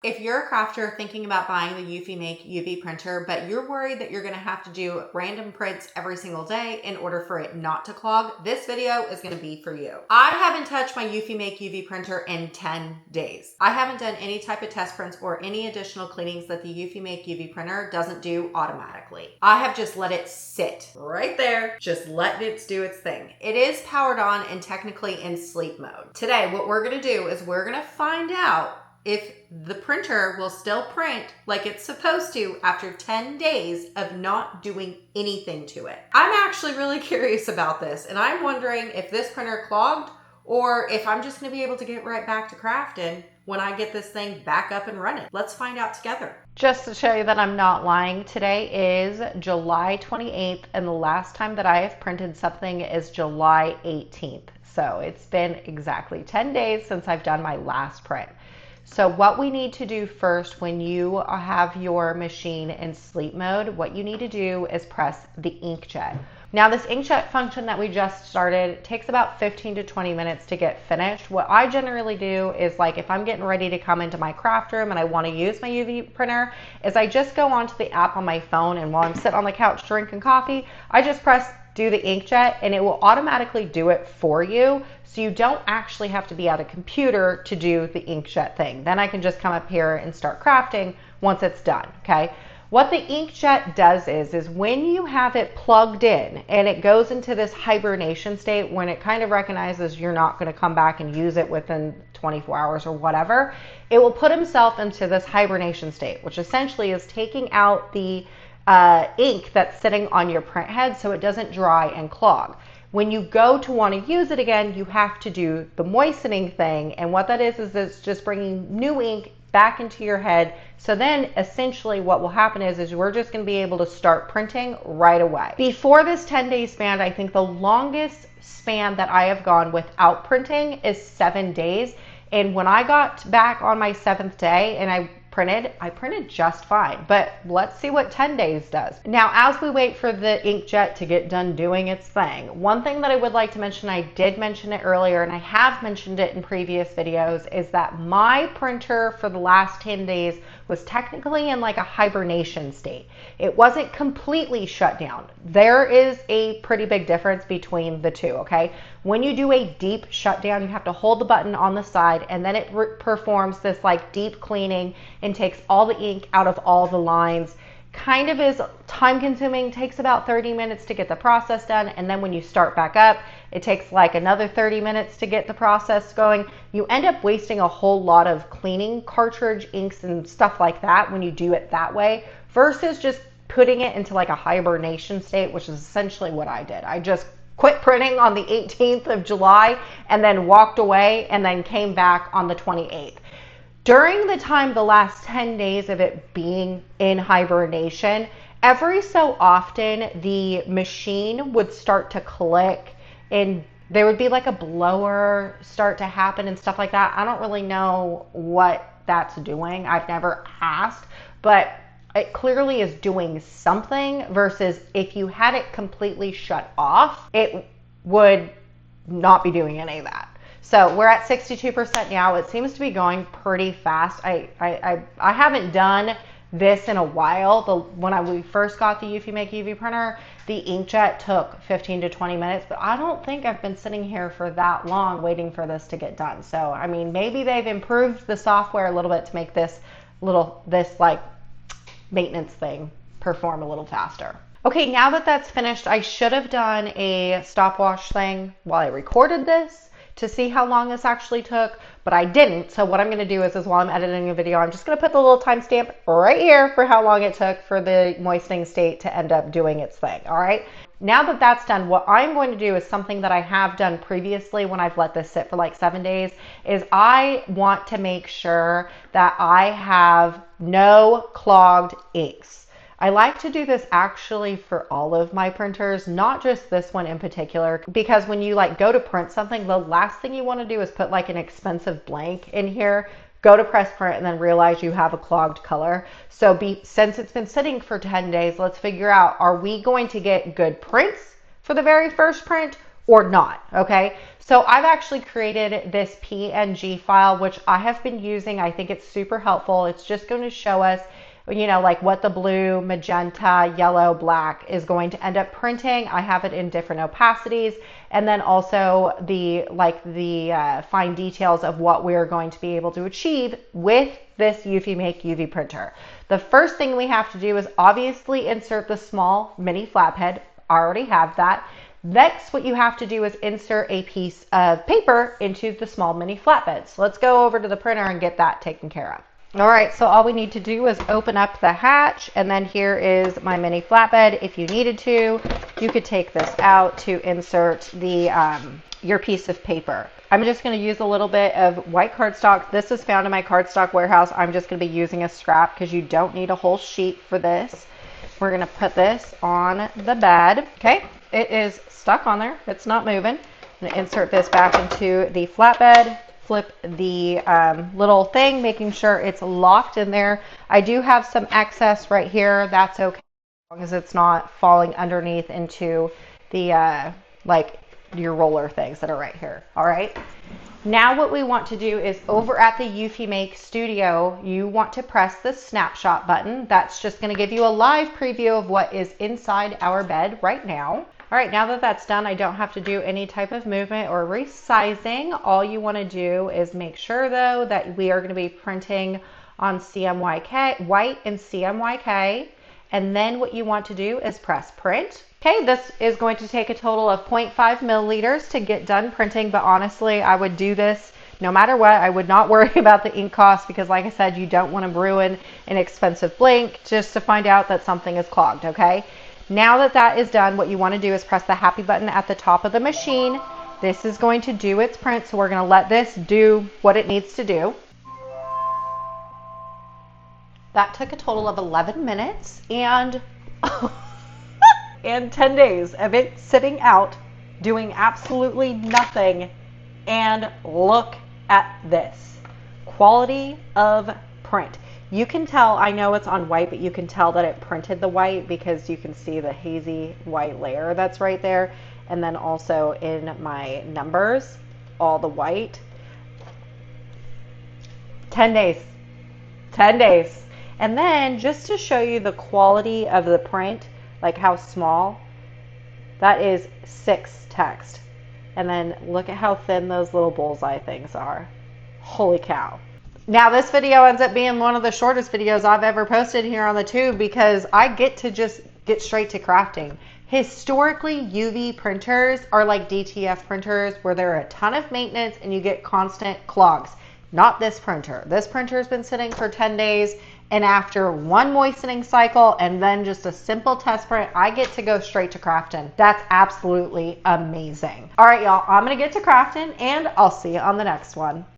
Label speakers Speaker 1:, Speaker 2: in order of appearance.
Speaker 1: If you're a crafter thinking about buying the EufyMake UV printer, but you're worried that you're going to have to do random prints every single day in order for it not to clog, this video is going to be for you. I haven't touched my EufyMake UV printer in 10 days. I haven't done any type of test prints or any additional cleanings that the EufyMake UV printer doesn't do automatically. I have just let it sit right there, just letting it do its thing. It is powered on and technically in sleep mode. Today, what we're going to do is we're going to find out if the printer will still print like it's supposed to after 10 days of not doing anything to it. I'm actually really curious about this, and I'm wondering if this printer clogged or if I'm just going to be able to get right back to crafting when I get this thing back up and running. Let's find out together. Just to show you that I'm not lying, today is July 28th, and the last time that I have printed something is July 18th. So it's been exactly 10 days since I've done my last print. So what we need to do first when you have your machine in sleep mode, what you need to do is press the Inkjet. Now this Inkjet function that we just started takes about 15 to 20 minutes to get finished. What I generally do is, like, if I'm getting ready to come into my craft room and I want to use my UV printer, is I just go onto the app on my phone, and while I'm sitting on the couch drinking coffee, I just press do the Inkjet and it will automatically do it for you. So you don't actually have to be at a computer to do the Inkjet thing. Then I can just come up here and start crafting once it's done, okay? What the Inkjet does is when you have it plugged in and it goes into this hibernation state, when it kind of recognizes you're not going to come back and use it within 24 hours or whatever, it will put himself into this hibernation state, which essentially is taking out the ink that's sitting on your print head so it doesn't dry and clog. When you go to want to use it again, you have to do the moistening thing, and what that is it's just bringing new ink back into your head. So then essentially what will happen is we're just going to be able to start printing right away. Before this 10-day span, I think the longest span that I have gone without printing is 7 days. And when I got back on my 7th day and I printed just fine, but let's see what 10 days does. Now, as we wait for the Inkjet to get done doing its thing, one thing that I would like to mention, I did mention it earlier and I have mentioned it in previous videos, is that my printer for the last 10 days was technically in like a hibernation state. It wasn't completely shut down. There is a pretty big difference between the two, okay? When you do a deep shutdown, you have to hold the button on the side and then it performs this like deep cleaning and takes all the ink out of all the lines. Kind of is time consuming, takes about 30 minutes to get the process done, and then when you start back up, it takes like another 30 minutes to get the process going. You end up wasting a whole lot of cleaning cartridge inks and stuff like that when you do it that way, versus just putting it into like a hibernation state, which is essentially what I did. I just quit printing on the 18th of July and then walked away and then came back on the 28th. During the time, the last 10 days of it being in hibernation, every so often the machine would start to click and there would be like a blower start to happen and stuff like that. I don't really know what that's doing. I've never asked, but it clearly is doing something, versus if you had it completely shut off, it would not be doing any of that. So we're at 62% now. It seems to be going pretty fast. I haven't done this in a while. When we first got the EufyMake UV printer, the Inkjet took 15 to 20 minutes, but I don't think I've been sitting here for that long waiting for this to get done. So, I mean, maybe they've improved the software a little bit to make this like maintenance thing perform a little faster. Okay, now that that's finished, I should have done a stopwatch thing while I recorded this to see how long this actually took, but I didn't. So what I'm going to do is while I'm editing a video, I'm just going to put the little timestamp right here for how long it took for the moistening state to end up doing its thing. All right. Now that that's done, what I'm going to do is something that I have done previously when I've let this sit for like 7 days, is I want to make sure that I have no clogged inks. I like to do this actually for all of my printers, not just this one in particular, because when you like go to print something, the last thing you want to do is put like an expensive blank in here, go to press print, and then realize you have a clogged color. So since it's been sitting for 10 days, let's figure out, are we going to get good prints for the very first print, or not, okay? So I've actually created this PNG file, which I have been using. I think it's super helpful. It's just going to show us, you know, like what the blue, magenta, yellow, black is going to end up printing. I have it in different opacities, and then also the fine details of what we're going to be able to achieve with this EufyMake UV printer. The first thing we have to do is obviously insert the small mini flatbed. I already have that. Next, what you have to do is insert a piece of paper into the small mini flatbed. So let's go over to the printer and get that taken care of. All right, so all we need to do is open up the hatch, and then here is my mini flatbed. If you needed to, you could take this out to insert the your piece of paper. I'm just going to use a little bit of white cardstock. This is found in my cardstock warehouse. I'm just going to be using a scrap because you don't need a whole sheet for this. We're going to put this on the bed. Okay, it is stuck on there. It's not moving. I'm going to insert this back into the flatbed. Flip the little thing, making sure it's locked in there. I do have some excess right here. That's okay, as long as it's not falling underneath into the like your roller things that are right here. All right. Now what we want to do is over at the EufyMake Studio, you want to press the snapshot button. That's just going to give you a live preview of what is inside our bed right now. All right, now that that's done, I don't have to do any type of movement or resizing. All you want to do is make sure, though, that we are going to be printing on CMYK, white and CMYK. And then what you want to do is press print. Okay, this is going to take a total of 0.5 milliliters to get done printing, but honestly, I would do this no matter what. I would not worry about the ink cost because, like I said, you don't want to ruin an expensive blank just to find out that something is clogged, okay? Now that that is done, what you want to do is press the happy button at the top of the machine. This is going to do its print, so we're going to let this do what it needs to do. That took a total of 11 minutes and, and 10 days of it sitting out, doing absolutely nothing. And look at this. Quality of print. You can tell, I know it's on white, but you can tell that it printed the white because you can see the hazy white layer that's right there. And then also in my numbers, all the white. 10 days. 10 days. And then just to show you the quality of the print, like how small, that is 6 text. And then look at how thin those little bullseye things are. Holy cow. Now this video ends up being one of the shortest videos I've ever posted here on the tube because I get to just get straight to crafting. Historically, UV printers are like DTF printers where there are a ton of maintenance and you get constant clogs. Not this printer. This printer has been sitting for 10 days, and after one moistening cycle and then just a simple test print, I get to go straight to crafting. That's absolutely amazing. All right, y'all, I'm gonna get to crafting and I'll see you on the next one.